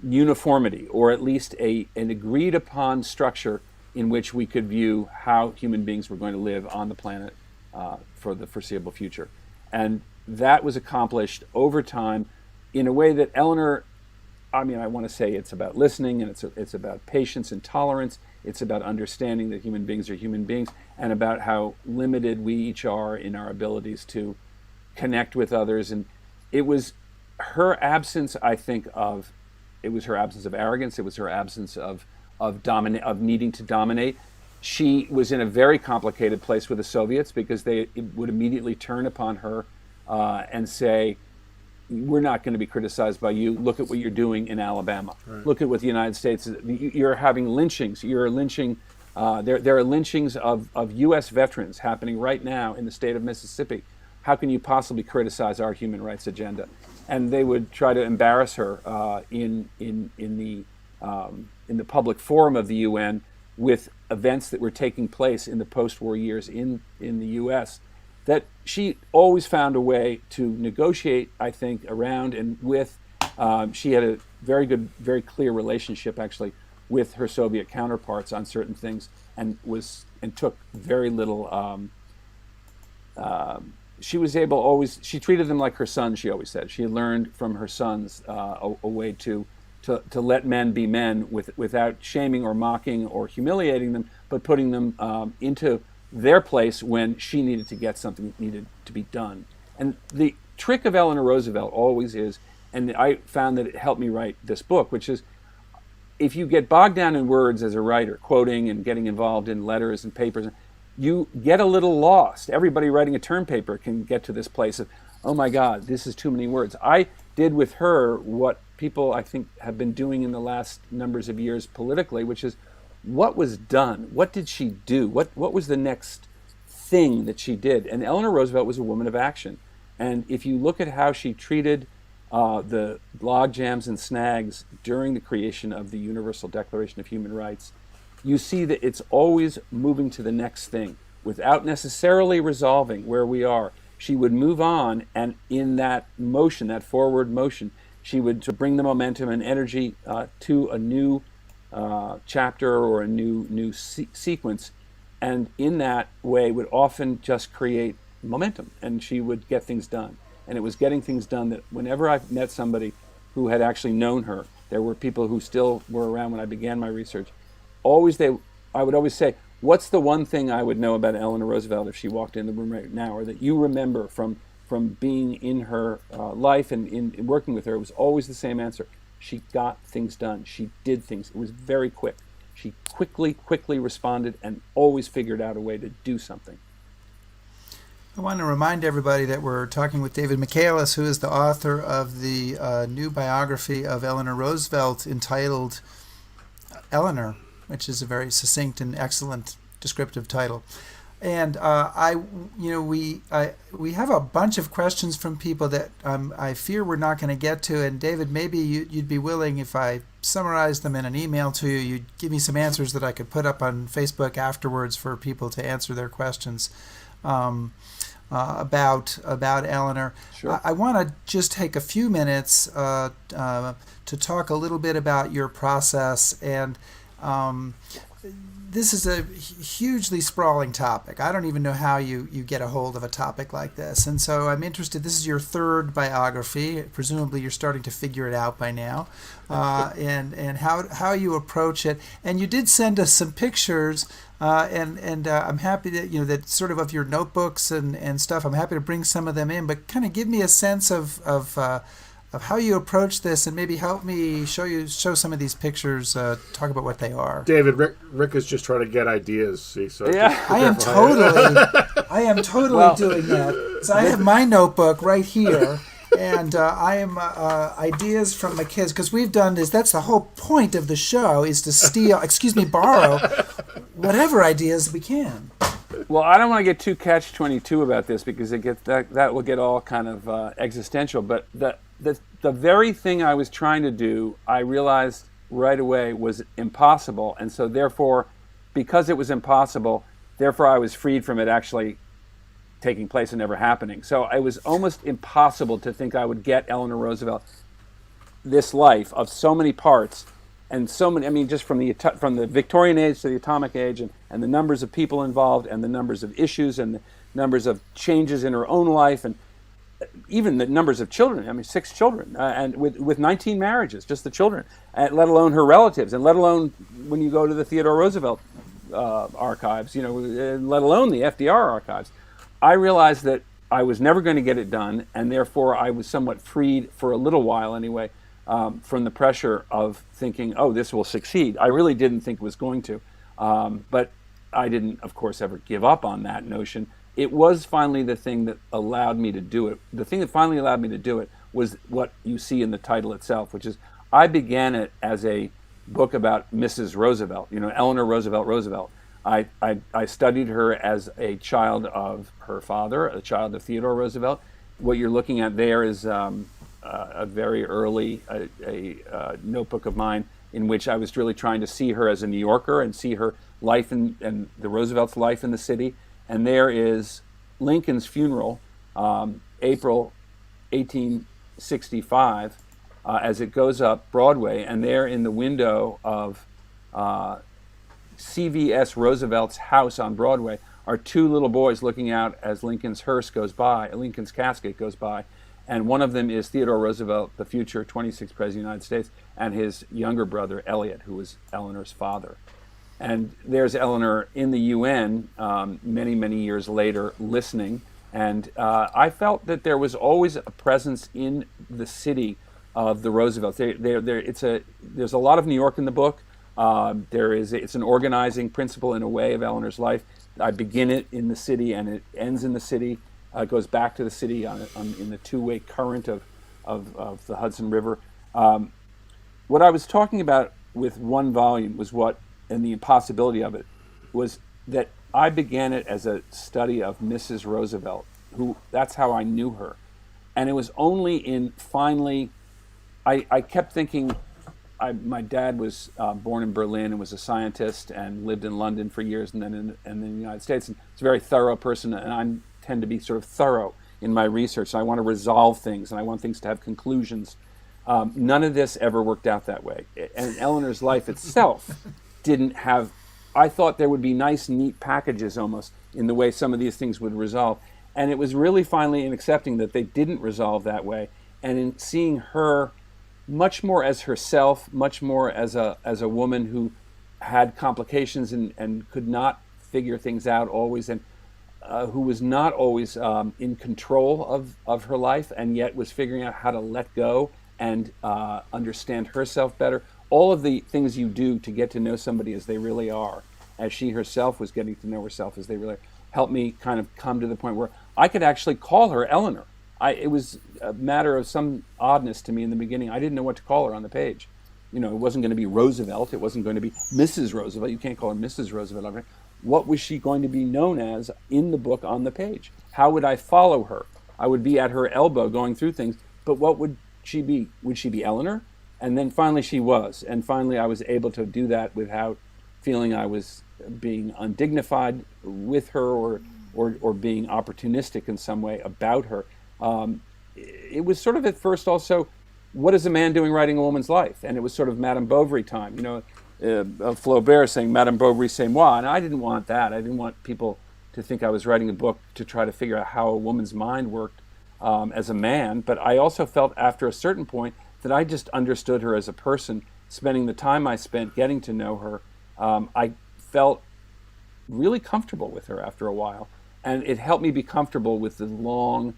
uniformity, or at least an agreed upon structure in which we could view how human beings were going to live on the planet for the foreseeable future. And that was accomplished over time in a way that Eleanor, I mean, I want to say it's about listening, and it's about patience and tolerance. It's about understanding that human beings are human beings, and about how limited we each are in our abilities to connect with others. And it was her absence, I think, it was her absence of arrogance. It was her absence of needing to dominate. She was in a very complicated place with the Soviets, because they would immediately turn upon her and say, we're not going to be criticized by you. Look at what you're doing in Alabama. Right. Look at what the United States is. You're having lynchings. You're lynching. There are lynchings of U.S. veterans happening right now in the state of Mississippi. How can you possibly criticize our human rights agenda? And they would try to embarrass her in the public forum of the UN with events that were taking place in the post-war years in the U.S. that she always found a way to negotiate, I think, around and with. She had a very good, very clear relationship, actually, with her Soviet counterparts on certain things, and took very little. She was able always. She treated them like her sons. She always said she had learned from her sons a way to to let men be men without shaming or mocking or humiliating them, but putting them into their place when she needed to get something that needed to be done. And the trick of Eleanor Roosevelt always is, and I found that it helped me write this book, which is, if you get bogged down in words as a writer, quoting and getting involved in letters and papers, you get a little lost. Everybody writing a term paper can get to this place of, oh my God, this is too many words. I did with her what people, I think, have been doing in the last numbers of years politically, which is, what was done? What did she do? What was the next thing that she did? And Eleanor Roosevelt was a woman of action. And if you look at how she treated the log jams and snags during the creation of the Universal Declaration of Human Rights, you see that it's always moving to the next thing without necessarily resolving where we are. She would move on, and in that motion, that forward motion, she would to bring the momentum and energy to a new chapter or a new sequence, and in that way would often just create momentum, and she would get things done. And it was getting things done that whenever I met somebody who had actually known her, there were people who still were around when I began my research, I would always say, what's the one thing I would know about Eleanor Roosevelt if she walked in the room right now, or that you remember from being in her life and in working with her? It was always the same answer. She got things done. She did things. It was very quick. She quickly responded and always figured out a way to do something. I want to remind everybody that we're talking with David Michaelis, who is the author of the new biography of Eleanor Roosevelt entitled Eleanor, which is a very succinct and excellent descriptive title. And we have a bunch of questions from people that I fear we're not going to get to. And David, maybe you'd be willing, if I summarize them in an email to you, you'd give me some answers that I could put up on Facebook afterwards for people to answer their questions about Eleanor. Sure. I want to just take a few minutes to talk a little bit about your process. And this is a hugely sprawling topic. I don't even know how you get a hold of a topic like this. And so I'm interested, this is your third biography. Presumably you're starting to figure it out by now. And how you approach it. And you did send us some pictures, and I'm happy that, that sort of your notebooks and stuff. I'm happy to bring some of them in, but kind of give me a sense of how you approach this, and maybe help me show some of these pictures, talk about what they are. David, Rick is just trying to get ideas. See, so yeah, I am totally doing that. So I have my notebook right here, and I am ideas from my kids, because we've done this. That's the whole point of the show, is to borrow whatever ideas we can. Well, I don't want to get too catch-22 about this, because that will get all kind of existential. But the very thing I was trying to do, I realized right away was impossible, and so therefore, because it was impossible, therefore I was freed from it actually taking place and never happening. So it was almost impossible to think I would get Eleanor Roosevelt, this life of so many parts, and so many. I mean, just from the Victorian age to the atomic age, and the numbers of people involved, and the numbers of issues, and the numbers of changes in her own life, and even the numbers of children. I mean, 6 children, and with 19 marriages, just the children, let alone her relatives, and let alone when you go to the Theodore Roosevelt archives, let alone the FDR archives. I realized that I was never going to get it done, and therefore I was somewhat freed, for a little while anyway, from the pressure of thinking, oh, this will succeed. I really didn't think it was going to, but I didn't, of course, ever give up on that notion. It was finally the thing that allowed me to do it. The thing that finally allowed me to do it was what you see in the title itself, which is, I began it as a book about Mrs. Roosevelt, Eleanor Roosevelt. I studied her as a child of her father, a child of Theodore Roosevelt. What you're looking at there is a very early notebook of mine, in which I was really trying to see her as a New Yorker and see her life and the Roosevelt's life in the city. And there is Lincoln's funeral, April 1865, as it goes up Broadway. And there in the window of CVS Roosevelt's house on Broadway are 2 little boys looking out as Lincoln's hearse goes by, Lincoln's casket goes by. And one of them is Theodore Roosevelt, the future 26th President of the United States, and his younger brother, Elliot, who was Eleanor's father. And there's Eleanor in the UN many, many years later listening. And I felt that there was always a presence in the city of the Roosevelts. There's a lot of New York in the book. It's an organizing principle in a way of Eleanor's life. I begin it in the city and it ends in the city. It goes back to the city in the two-way current of the Hudson River. What I was talking about with one volume and the impossibility of it, was that I began it as a study of Mrs. Roosevelt, that's how I knew her. And it was only finally, I kept thinking, my dad was born in Berlin and was a scientist and lived in London for years and then in the United States. And he's a very thorough person, and I tend to be sort of thorough in my research. So I want to resolve things, and I want things to have conclusions. None of this ever worked out that way. And Eleanor's life itself didn't have, I thought there would be nice, neat packages almost in the way some of these things would resolve. And it was really finally in accepting that they didn't resolve that way, and in seeing her much more as herself, much more as a woman who had complications and could not figure things out always, and who was not always in control of her life, and yet was figuring out how to let go and understand herself better. All of the things you do to get to know somebody as they really are, as she herself was getting to know herself as they really are, helped me kind of come to the point where I could actually call her Eleanor. It was a matter of some oddness to me in the beginning. I didn't know what to call her on the page. It wasn't going to be Roosevelt. It wasn't going to be Mrs. Roosevelt. You can't call her Mrs. Roosevelt. What was she going to be known as in the book on the page? How would I follow her? I would be at her elbow going through things, but what would she be? Would she be Eleanor? And then finally she was. And finally I was able to do that without feeling I was being undignified with her or being opportunistic in some way about her. It was sort of at first also, what is a man doing writing a woman's life? And it was sort of Madame Bovary time, Flaubert saying Madame Bovary c'est moi, and I didn't want that. I didn't want people to think I was writing a book to try to figure out how a woman's mind worked as a man, but I also felt after a certain point that I just understood her as a person. Spending the time I spent getting to know her, I felt really comfortable with her after a while, and it helped me be comfortable with the long,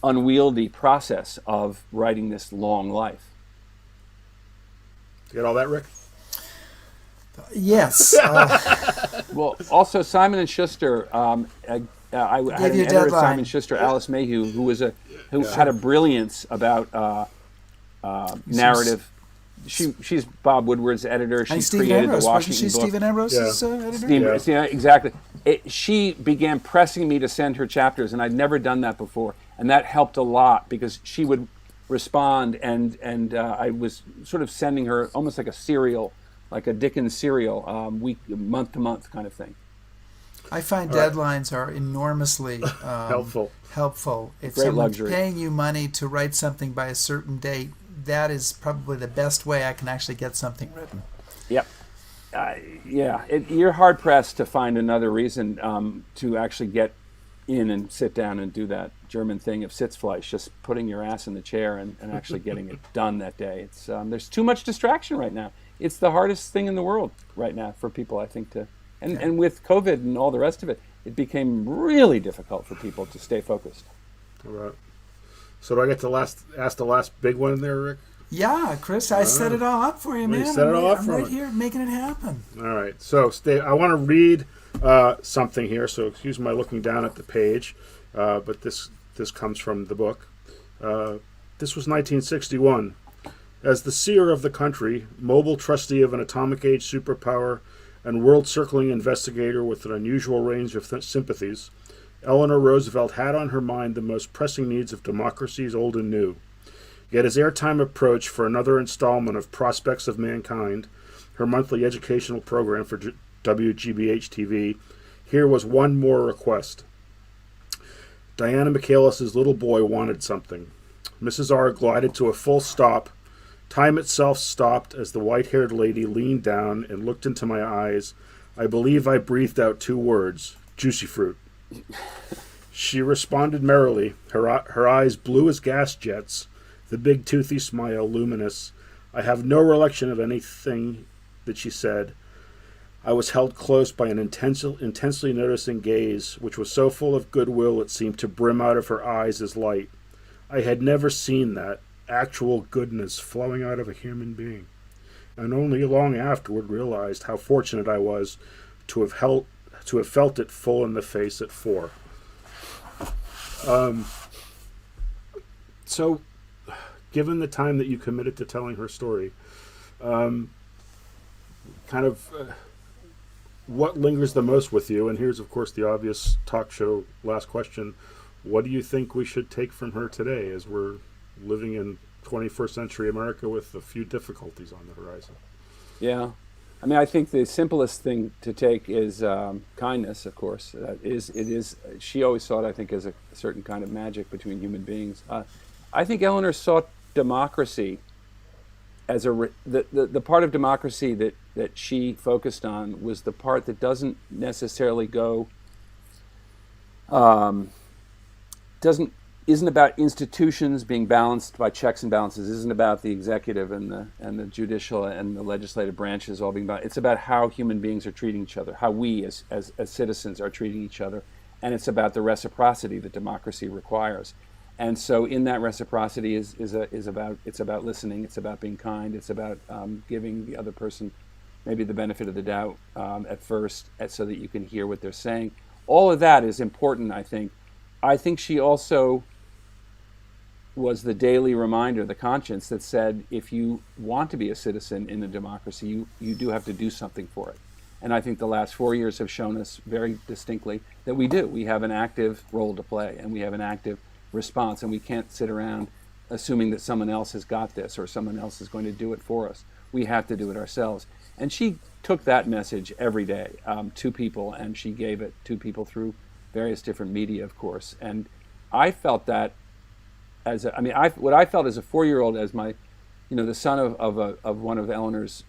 unwieldy process of writing this long life. You get all that, Rick? Yes. Well, also Simon & Schuster, I had an editor at Simon & Schuster, Alice Mayhew, who had a brilliance about narrative. She's Bob Woodward's editor. She created the Washington book. Wasn't she Stephen Ambrose's editor? Yeah, exactly. She began pressing me to send her chapters, and I'd never done that before, and that helped a lot because she would respond, and I was sort of sending her almost like a serial, like a Dickens serial, month to month kind of thing. I find deadlines are enormously helpful. If Great someone's luxury. paying you money to write something by a certain date, that is probably the best way I can actually get something written. Yep. You're hard pressed to find another reason to actually get in and sit down and do that German thing of Sitzfleisch, just putting your ass in the chair and actually getting it done that day. It's there's too much distraction right now. It's the hardest thing in the world right now for people, I think, and with COVID and all the rest of it, it became really difficult for people to stay focused. All right. So do I get to ask the last big one there, Rick? Yeah, Chris, I set it all up for you, man. I'm right here making it happen. All right. So I want to read something here, so excuse my looking down at the page, but this comes from the book. This was 1961. As the seer of the country, mobile trustee of an atomic-age superpower, and world-circling investigator with an unusual range of sympathies, Eleanor Roosevelt had on her mind the most pressing needs of democracies old and new. Yet as airtime approached for another installment of Prospects of Mankind, her monthly educational program for WGBH-TV, here was one more request. Diana Michaelis' little boy wanted something. Mrs. R. glided to a full stop. Time itself stopped as the white-haired lady leaned down and looked into my eyes. I believe I breathed out two words, juicy fruit. She responded merrily, her eyes blue as gas jets, the big toothy smile luminous. I have no recollection of anything that she said. I was held close by an intensely noticing gaze, which was so full of goodwill it seemed to brim out of her eyes as light. I had never seen that actual goodness flowing out of a human being, and only long afterward realized how fortunate I was to have felt it full in the face at 4. So, given the time that you committed to telling her story, what lingers the most with you? And here's, of course, the obvious talk show last question. What do you think we should take from her today as we're living in 21st century America with a few difficulties on the horizon? Yeah. I mean, I think the simplest thing to take is kindness, of course. She always saw it, I think, as a certain kind of magic between human beings. I think Eleanor saw democracy as the part of democracy that she focused on was the part that doesn't necessarily isn't about institutions being balanced by checks and balances, isn't about the executive and the judicial and the legislative branches all being balanced. It's about how human beings are treating each other, how we as citizens are treating each other, and it's about the reciprocity that democracy requires. And so in that reciprocity is about listening, it's about being kind, it's about giving the other person maybe the benefit of the doubt at first, so that you can hear what they're saying. All of that is important, I think. I think she also was the daily reminder, the conscience that said, if you want to be a citizen in a democracy, you do have to do something for it. And I think the last 4 years have shown us very distinctly that we do. We have an active role to play, and we have an active response, and we can't sit around assuming that someone else has got this or someone else is going to do it for us. We have to do it ourselves. And she took that message every day to people, and she gave it to people through various different media, of course. And I felt that what I felt as a 4-year-old, as the son of one of Eleanor's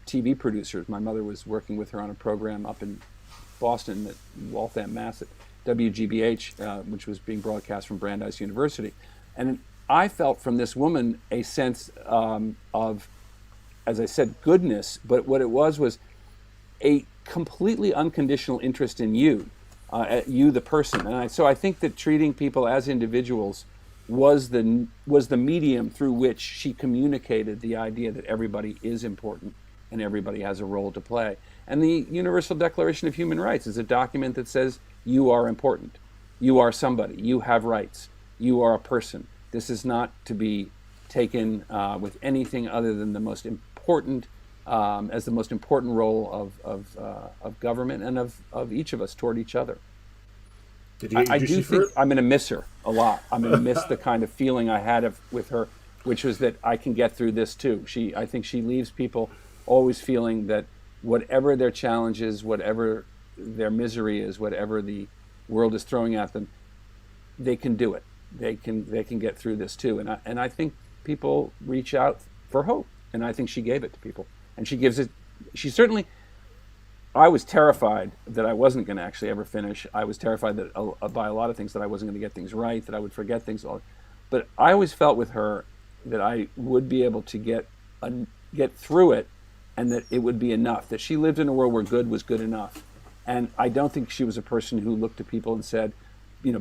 TV producers. My mother was working with her on a program up in Boston at Waltham, Mass. at WGBH, which was being broadcast from Brandeis University. And I felt from this woman a sense of, as I said, goodness, but what it was a completely unconditional interest in you, you the person. And so I think that treating people as individuals was the medium through which she communicated the idea that everybody is important and everybody has a role to play. And the Universal Declaration of Human Rights is a document that says you are important, you are somebody, you have rights, you are a person. This is not to be taken with anything other than the most important, as the most important role of government and of each of us toward each other. I do think I'm going to miss her a lot. I'm going to miss the kind of feeling I had with her, which was that I can get through this too. I think she leaves people always feeling that whatever their challenges, whatever their misery is, whatever the world is throwing at them, they can do it. They can get through this too. And I think people reach out for hope, and I think she gave it to people, and she gives it. She certainly. I was terrified that I wasn't going to actually ever finish. I was terrified that by a lot of things, that I wasn't going to get things right, that I would forget things. But I always felt with her that I would be able to get through it, and that it would be enough. That she lived in a world where good was good enough, and I don't think she was a person who looked to people and said,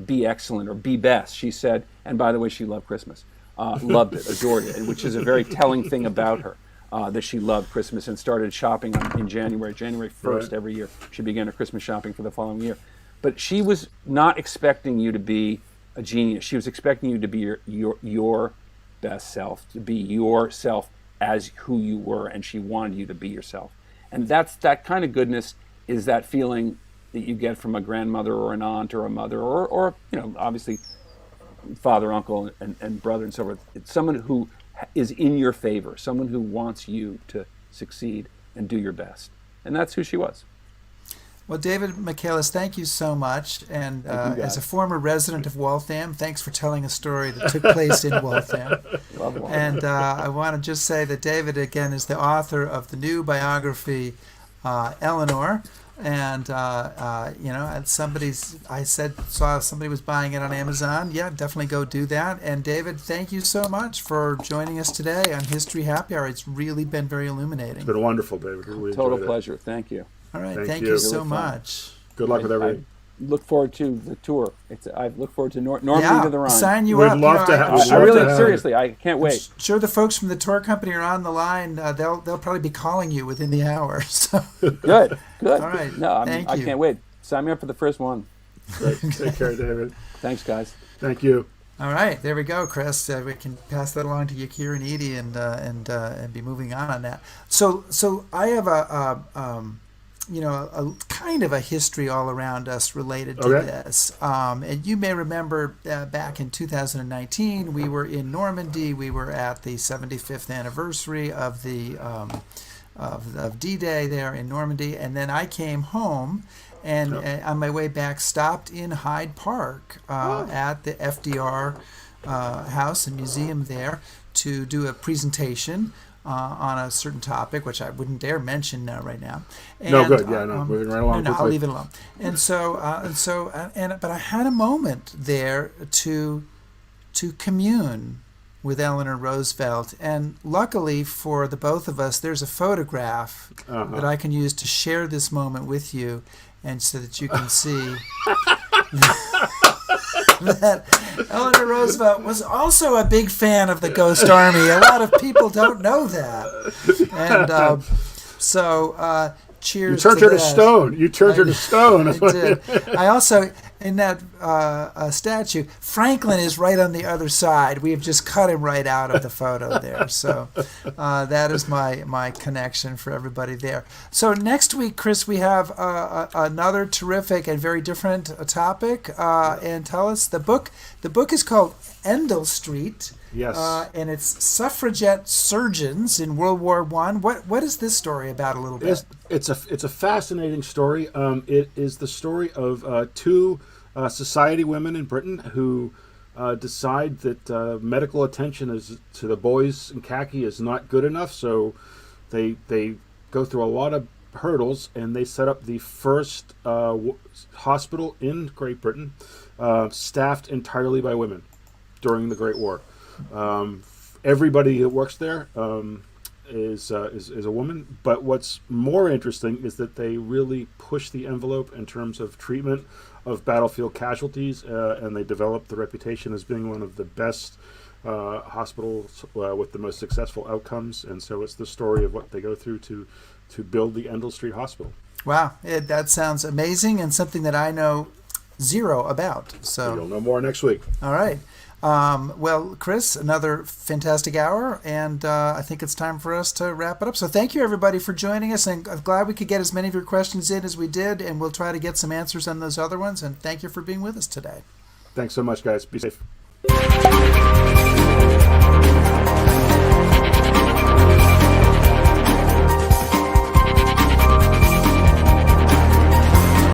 be excellent or be best. She said, and by the way, she loved Christmas, loved it, adored it, which is a very telling thing about her. That she loved Christmas and started shopping in January 1st right. Every year. She began her Christmas shopping for the following year. But she was not expecting you to be a genius. She was expecting you to be your best self, to be yourself as who you were, and she wanted you to be yourself. And that kind of goodness is that feeling that you get from a grandmother or an aunt or a mother or obviously father, uncle, and brother and so forth. It's someone who is in your favor, someone who wants you to succeed and do your best. And that's who she was. Well, David Michaelis, thank you so much. And as a former resident of Waltham, thanks for telling a story that took place in Waltham. Love Waltham. And I want to just say that David, again, is the author of the new biography, Eleanor. And saw somebody was buying it on Amazon. Yeah, definitely go do that. And David, thank you so much for joining us today on History Happy Hour. It's really been very illuminating. It's been wonderful, David. Really Total enjoyed pleasure. Thank you. All right, Thank thank you. you so Really fun. much. Good luck with everything. I look forward to the tour. I look forward to Normandy Yeah, to the Rhine. sign you We'd up. love to have- we'd I love really, to have seriously, I can't wait. Sure, the folks from the tour company are on the line. They'll probably be calling you within the hour. So. Good. All right. No, Thank I you. can't wait. Sign me up for the first one. Great. Take care, David. Thanks, guys. Thank you. All right, there we go, Chris. We can pass that along to Yakir and Edie and be moving on that. So I have a kind of a history all around us related to this. And you may remember back in 2019, we were in Normandy. We were at the 75th anniversary of the of D-Day there in Normandy, and then I came home. And on my way back, stopped in Hyde Park at the FDR house and museum there to do a presentation on a certain topic, which I wouldn't dare mention right now. And, No, good. Yeah, no, moving right along. No, I'll leave it alone. But I had a moment there to commune with Eleanor Roosevelt, and luckily for the both of us, there's a photograph that I can use to share this moment with you. And so that you can see that Eleanor Roosevelt was also a big fan of the Ghost Army. A lot of people don't know that. And cheers. You turned to her to that. stone. You turned her to stone. I did. I also, in that statue, Franklin is right on the other side. We have just cut him right out of the photo there. So that is my connection for everybody there. So next week, Chris, we have another terrific and very different topic. And tell us, the book is called Endell Street. Yes. And it's suffragette surgeons in World War I. What is this story about a little bit? It's a fascinating story. It is the story of two society women in Britain who decide that medical attention to the boys in khaki is not good enough. So they go through a lot of hurdles, and they set up the first hospital in Great Britain, staffed entirely by women during the Great War. Everybody that works there is a woman. But what's more interesting is that they really push the envelope in terms of treatment of battlefield casualties, and they developed the reputation as being one of the best hospitals with the most successful outcomes. And so it's the story of what they go through to build the Endell Street Hospital. Wow, that sounds amazing and something that I know zero about. So you'll know more next week. All right. Well, Chris, another fantastic hour, and I think it's time for us to wrap it up. So thank you, everybody, for joining us, and I'm glad we could get as many of your questions in as we did, and we'll try to get some answers on those other ones, and thank you for being with us today. Thanks so much, guys. Be safe.